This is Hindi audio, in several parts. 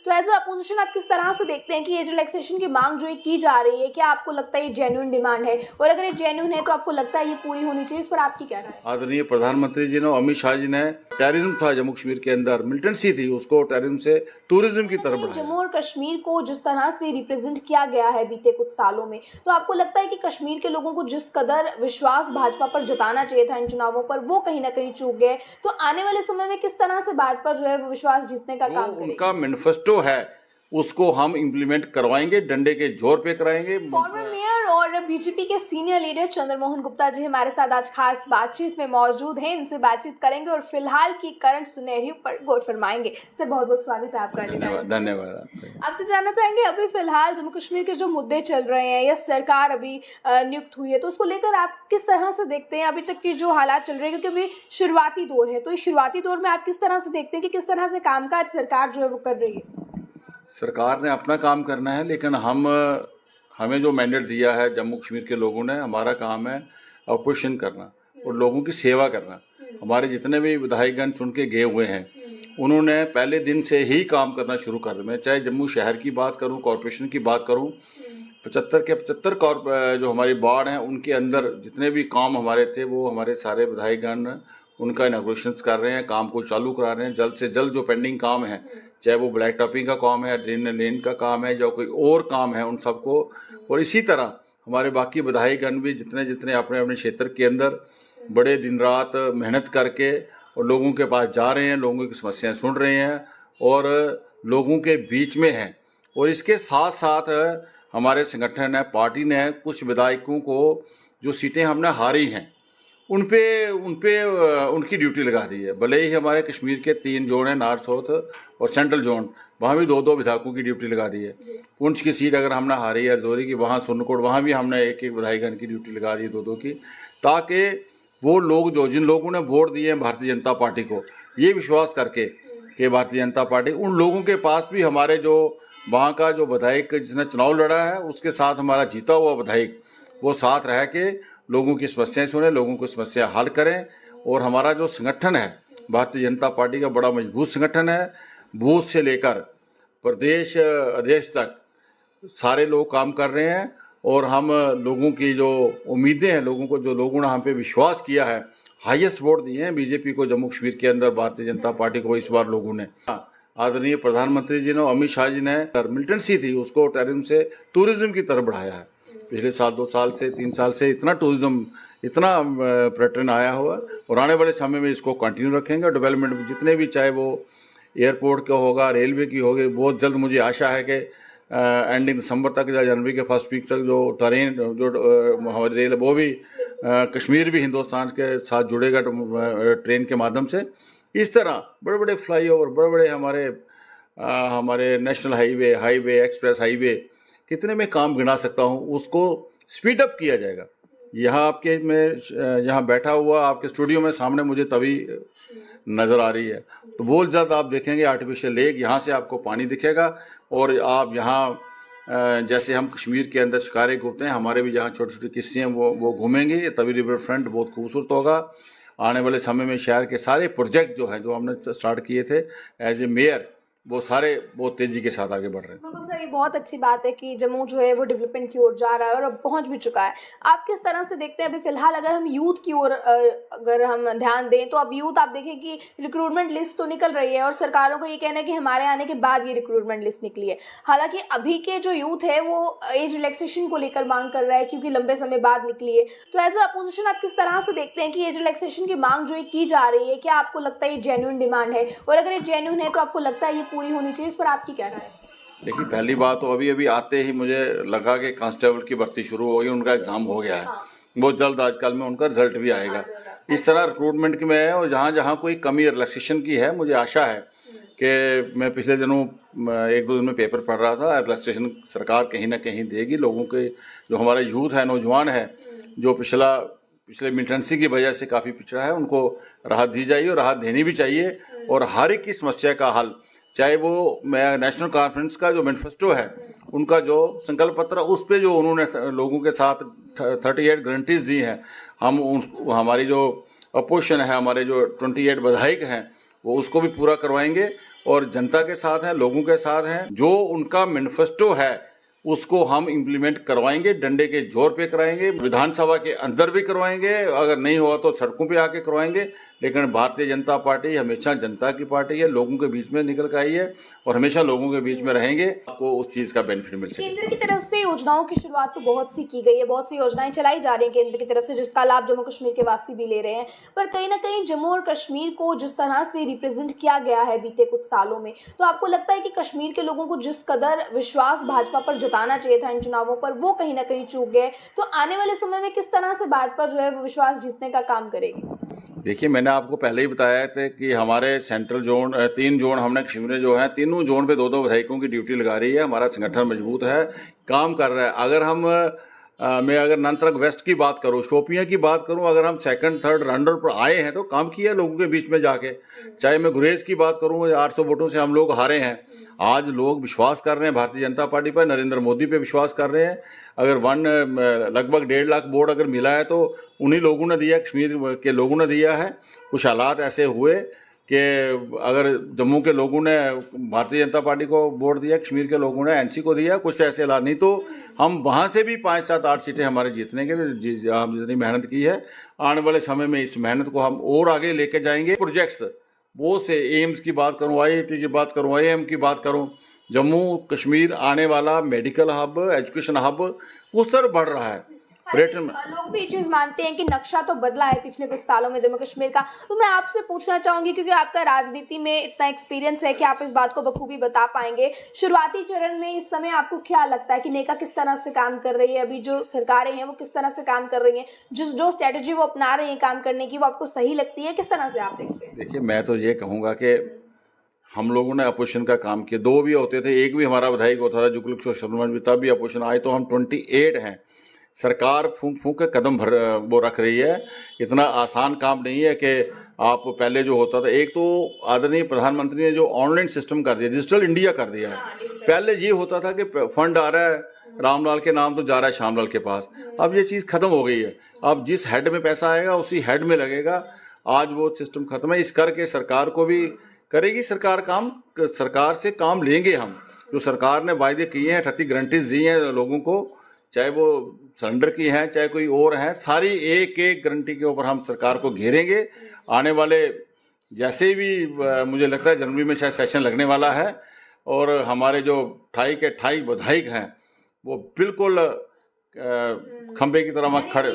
तो एज अपोजिशन आप किस तरह से देखते हैं कि ये जो रिलैक्सेशन की मांग जो ये की जा रही है, क्या आपको लगता है ये जेन्युइन डिमांड है, और अगर ये जेन्युइन है तो आपको लगता है ये पूरी होनी चाहिए? इस पर आपकी क्या राय है? आदरणीय प्रधानमंत्री जी ने, अमित शाह जी ने, टेररिज्म था जम्मू कश्मीर के अंदर, मिलिटेंसी थी, उसको टेररिज्म से टूरिज्म की तरफ बढ़ाया। जम्मू और कश्मीर को जिस तरह से रिप्रेजेंट किया गया है बीते कुछ सालों में, तो आपको लगता है कि कश्मीर के लोगों को जिस कदर विश्वास भाजपा पर जताना चाहिए था इन चुनावों पर, वो कहीं ना कहीं चूक गए? तो आने वाले समय में किस तरह से भाजपा जो है वो विश्वास जीतने का काम करेगी? उनका मैनिफेस्टो है उसको हम इम्प्लीमेंट करवाएंगे, डंडे के जोर पे कराएंगे। फॉर्मर मेयर और बीजेपी के सीनियर लीडर चंद्रमोहन गुप्ता जी हमारे साथ आज खास बातचीत में मौजूद हैं। इनसे बातचीत करेंगे और फिलहाल की करंट सिनेरियो पर गौर फरमाएंगे। सर, बहुत बहुत स्वागत है आपका। धन्यवाद। आपसे जानना चाहेंगे, अभी फिलहाल जम्मू कश्मीर के जो मुद्दे चल रहे हैं या सरकार अभी नियुक्त हुई है, तो उसको लेकर आप किस तरह से देखते हैं अभी तक की जो हालात चल रहे हैं? क्योंकि अभी शुरुआती दौर है, तो इस शुरुआती दौर में आप किस तरह से देखते हैं कि किस तरह से कामकाज सरकार जो है वो कर रही है? सरकार ने अपना काम करना है, लेकिन हमें जो मैंडेट दिया है जम्मू कश्मीर के लोगों ने, हमारा काम है अपोजिशन करना और लोगों की सेवा करना। हमारे जितने भी विधायकगण चुन के गए हुए हैं, उन्होंने पहले दिन से ही काम करना शुरू कर दिया। मैं चाहे जम्मू शहर की बात करूं, कॉरपोरेशन की बात करूं, 75 के 75 जो हमारी वार्ड हैं उनके अंदर जितने भी काम हमारे थे, वो हमारे सारे विधायकगण उनका इनॉग्रेशन कर रहे हैं, काम को चालू करा रहे हैं। जल्द से जल्द जो पेंडिंग काम है, चाहे वो ब्लैक टॉपिंग का काम है, ड्रेन लेन का काम है, जो कोई और काम है, उन सबको। और इसी तरह हमारे बाकी विधायकगण भी जितने जितने अपने अपने क्षेत्र के अंदर बड़े दिन रात मेहनत करके और लोगों के पास जा रहे हैं, लोगों की समस्याएं सुन रहे हैं और लोगों के बीच में हैं। और इसके साथ साथ हमारे संगठन है, पार्टी ने कुछ विधायकों को जो सीटें हमने हारी हैं उन पे उनकी ड्यूटी लगा दी है। भले ही हमारे कश्मीर के 3 जोन हैं, नॉर्थ साउथ और सेंट्रल जोन, वहाँ भी 2-2 विधायकों की ड्यूटी लगा दी है। पुंछ की सीट अगर हमने हारी है, रजौरी की, वहाँ सुरनकोट, वहाँ भी हमने एक विधायकगण की ड्यूटी लगा दी है, 2-2 की, ताकि वो लोग जो जिन लोगों ने वोट दिए हैं भारतीय जनता पार्टी को, ये विश्वास करके कि भारतीय जनता पार्टी, उन लोगों के पास भी हमारे जो वहाँ का जो विधायक जिसने चुनाव लड़ा है उसके साथ हमारा जीता हुआ विधायक वो साथ रह के लोगों की समस्याएं सुने, लोगों की समस्या हल करें। और हमारा जो संगठन है भारतीय जनता पार्टी का बड़ा मजबूत संगठन है, बूथ से लेकर प्रदेश अध्यक्ष तक सारे लोग काम कर रहे हैं। और हम लोगों की जो उम्मीदें हैं, लोगों को जो लोगों ने हम पे विश्वास किया है, हाईएस्ट वोट दिए हैं बीजेपी को जम्मू कश्मीर के अंदर, भारतीय जनता पार्टी को इस बार लोगों ने। आदरणीय प्रधानमंत्री जी ने, अमित शाह जी ने, मिलिटेंसी थी उसको टेररिज्म से टूरिज्म की तरफ बढ़ाया है। पिछले साल 2 साल से 3 साल से इतना टूरिज्म, इतना पर्यटन आया हुआ, और आने वाले समय में इसको कंटिन्यू रखेंगे। डेवलपमेंट जितने भी, चाहे वो एयरपोर्ट का होगा, रेलवे की होगी, बहुत जल्द मुझे आशा है कि एंडिंग दिसंबर तक या जनवरी के फर्स्ट वीक तक जो ट्रेन जो हमारी रेल वो भी कश्मीर भी हिंदुस्तान के साथ जुड़ेगा ट्रेन के माध्यम से। इस तरह बड़े बड़े फ्लाईओवर, बड़े बड़े हमारे नेशनल हाईवे, एक्सप्रेस हाईवे, कितने में काम गिना सकता हूँ, उसको स्पीड अप किया जाएगा। यहाँ आपके मैं यहाँ बैठा हुआ आपके स्टूडियो में सामने मुझे तभी नज़र आ रही है, तो बहुत जल्द आप देखेंगे आर्टिफिशियल लेक, यहाँ से आपको पानी दिखेगा। और आप यहाँ जैसे हम कश्मीर के अंदर शिकारे घूमते हैं, हमारे भी जहाँ छोटी छोटी किस्से हैं वो घूमेंगे, तभी रिवर फ्रंट बहुत खूबसूरत होगा। आने वाले समय में शहर के सारे प्रोजेक्ट जो हैं, जो हमने स्टार्ट किए थे एज ए मेयर, वो सारे बहुत तेजी के साथ आगे बढ़ रहे हैं। बिल्कुल सर, ये बहुत अच्छी बात है कि जम्मू जो है वो डेवलपमेंट की ओर जा रहा है और अब पहुंच भी चुका है। आप किस तरह से देखते हैं अभी फिलहाल, अगर हम यूथ की ओर अगर हम ध्यान दें, तो अब यूथ आप देखें कि रिक्रूटमेंट लिस्ट तो निकल रही है और सरकारों को ये कहना है कि हमारे आने के बाद ये रिक्रूटमेंट लिस्ट निकली है। हालांकि अभी के जो यूथ है वो एज रिलैक्सेशन को लेकर मांग कर रहा है, क्योंकि लंबे समय बाद निकली है। तो एज अपोजिशन आप किस तरह से देखते हैं कि एज रिलैक्सेशन की मांग जो की जा रही है, क्या आपको लगता है ये जेन्युइन डिमांड है, और अगर ये जेन्युइन है तो आपको लगता है ये पूरी होनी चाहिए? इस पर आपकी क्या राय है? देखिए, पहली बात तो अभी आते ही मुझे लगा कि कांस्टेबल की भर्ती शुरू हो गई, उनका एग्जाम हो गया है। बहुत जल्द आजकल में उनका रिजल्ट भी आएगा। इस तरह रिक्रूटमेंट की में है, और जहाँ जहाँ कोई कमी रिलैक्सेशन की है, मुझे आशा है कि मैं पिछले दिनों 1-2 दिन में पेपर पढ़ रहा था, रिलैक्सेशन सरकार कहीं ना कहीं देगी। लोगों के जो हमारा यूथ है, नौजवान है, जो पिछले मिलिटेंसी की वजह से काफ़ी पिछड़ा है, उनको राहत दी जाइए और राहत देनी भी चाहिए। और हर एक की समस्या का हल, चाहे वो नेशनल कॉन्फ्रेंस का जो मैनिफेस्टो है, उनका जो संकल्प पत्र, उस पे जो उन्होंने लोगों के साथ 38 गारंटीज दी हैं, हमारी जो अपोजिशन है, हमारे जो 28 विधायक हैं, वो उसको भी पूरा करवाएंगे। और जनता के साथ हैं, लोगों के साथ हैं। जो उनका मैनिफेस्टो है उसको हम इम्प्लीमेंट करवाएंगे, डंडे के जोर पे कराएंगे, विधानसभा के अंदर भी करवाएंगे, अगर नहीं हुआ तो सड़कों पे आके करवाएंगे। लेकिन भारतीय जनता पार्टी हमेशा जनता की पार्टी है, लोगों के बीच में निकल के आई है और हमेशा लोगों के बीच में रहेंगे। आपको उस चीज का बेनिफिट मिल सके। केंद्र की तरफ से योजनाओं की शुरुआत तो बहुत सी की गई है, बहुत सी योजनाएं चलाई जा रही हैं केंद्र की तरफ से, जिसका लाभ जम्मू कश्मीर के वासी भी ले रहे हैं। पर कहीं ना कहीं जम्मू और कश्मीर को जिस तरह से रिप्रेजेंट किया गया है बीते कुछ सालों में, तो आपको लगता है कि कश्मीर के लोगों को जिस कदर विश्वास भाजपा पर जताना चाहिए था इन चुनावों पर, वो कहीं ना कहीं चूक गए। तो आने वाले समय में किस तरह से भाजपा जो है वो विश्वास जीतने का काम करेगी? देखिए, मैंने आपको पहले ही बताया था कि हमारे सेंट्रल जोन 3 जोन हमने कश्मीर में जो है, तीनों जोन पे 2-2 विधायकों की ड्यूटी लगा रही है। हमारा संगठन मजबूत है, काम कर रहा है। अगर हम मैं अगर अनंतनाग वेस्ट की बात करूं, शोपियां की बात करूं, अगर हम सेकंड थर्ड राउंडर पर आए हैं तो काम किया लोगों के बीच में जाके। चाहे मैं गुरेज की बात करूं, 800 वोटों से हम लोग हारे हैं। आज लोग विश्वास कर रहे हैं भारतीय जनता पार्टी पर, नरेंद्र मोदी पे विश्वास कर रहे हैं। अगर लगभग 1.5 लाख वोट अगर मिला है तो उन्हीं लोगों ने दिया, कश्मीर के लोगों ने दिया है। कुछ हालात ऐसे हुए कि अगर जम्मू के लोगों ने भारतीय जनता पार्टी को वोट दिया, कश्मीर के लोगों ने एनसी को दिया, कुछ ऐसे हालात। नहीं तो हम वहाँ से भी 5, 7, 8 सीटें हमारे जीतने के लिए हम जितनी मेहनत की है, आने वाले समय में इस मेहनत को हम और आगे लेके जाएंगे। प्रोजेक्ट्स वो से एम्स की बात करूँ, IIT की बात करूँ, IIM की बात करूँ, जम्मू कश्मीर आने वाला मेडिकल हब, एजुकेशन हब उस तरफ बढ़ रहा है। पर्यटन में लोग भी ये चीज मानते हैं कि नक्शा तो बदला है पिछले कुछ सालों में जम्मू कश्मीर का। तो मैं आपसे पूछना चाहूंगी, क्योंकि आपका राजनीति में इतना एक्सपीरियंस है कि आप इस बात को बखूबी बता पाएंगे, शुरुआती चरण में इस समय आपको क्या लगता है कि नेका किस तरह से काम कर रही है, अभी जो सरकारें हैं वो किस तरह से काम कर रही हैं, जो स्ट्रेटेजी वो अपना रहे हैं काम करने की, वो आपको सही लगती है? किस तरह से आप देखते हैं? देखिए, मैं तो ये कहूँगा कि हम लोगों ने अपोजिशन का काम किया। 2 भी होते थे, एक भी हमारा विधायक होता था, जुगल किशोर शर्मा भी, तब भी अपोजिशन आए तो हम 28 हैं। सरकार फूंक फूंक के कदम वो रख रही है। इतना आसान काम नहीं है कि आप पहले जो होता था, एक तो आदरणीय प्रधानमंत्री ने जो ऑनलाइन सिस्टम कर दिया, डिजिटल इंडिया कर दिया है। पहले ये होता था कि फंड आ रहा है रामलाल के नाम तो जा रहा है श्यामलाल के पास। अब ये चीज़ खत्म हो गई है। अब जिस हेड में पैसा आएगा उसी हेड में लगेगा। आज वो सिस्टम खत्म है। इस करके सरकार को भी करेगी, सरकार से काम लेंगे हम। जो सरकार ने वायदे किए हैं, 38 गारंटीज दी हैं लोगों को, चाहे वो सरेंडर की हैं चाहे कोई और हैं, सारी एक एक गारंटी के ऊपर हम सरकार को घेरेंगे। आने वाले जैसे भी मुझे लगता है जनवरी में शायद सेशन लगने वाला है और हमारे जो 28 के 28 विधायक हैं वो बिल्कुल खंबे की तरह वहाँ खड़े,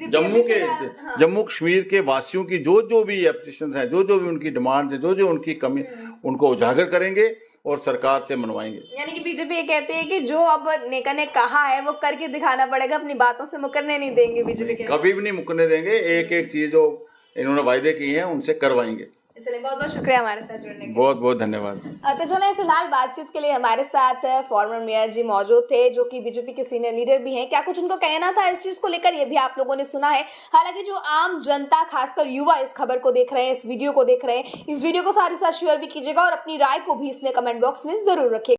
जम्मू कश्मीर के वासियों की जो भी एप्लीकेशन हैं, जो भी उनकी डिमांड्स हैं, जो उनकी कमी, उनको उजागर करेंगे और सरकार से मनवाएंगे। यानी कि बीजेपी ये कहते हैं कि जो अब नेका ने कहा है वो करके दिखाना पड़ेगा, अपनी बातों से मुकरने नहीं देंगे बीजेपी के। कभी भी नहीं मुकरने देंगे, एक एक चीज जो इन्होंने वायदे किए हैं उनसे करवाएंगे। चलिए, बहुत बहुत शुक्रिया हमारे साथ जुड़ने के लिए। बहुत बहुत धन्यवाद। तो चलिए, फिलहाल बातचीत के लिए हमारे साथ फॉर्मर मेयर जी मौजूद थे, जो कि बीजेपी के सीनियर लीडर भी हैं। क्या कुछ उनको कहना था इस चीज को लेकर, ये भी आप लोगों ने सुना है। हालांकि जो आम जनता, खासकर युवा इस खबर को देख रहे हैं, इस वीडियो को देख रहे हैं, इस वीडियो को साथ ही साथ शेयर भी कीजिएगा और अपनी राय को भी इसमें कमेंट बॉक्स में जरूर रखिएगा।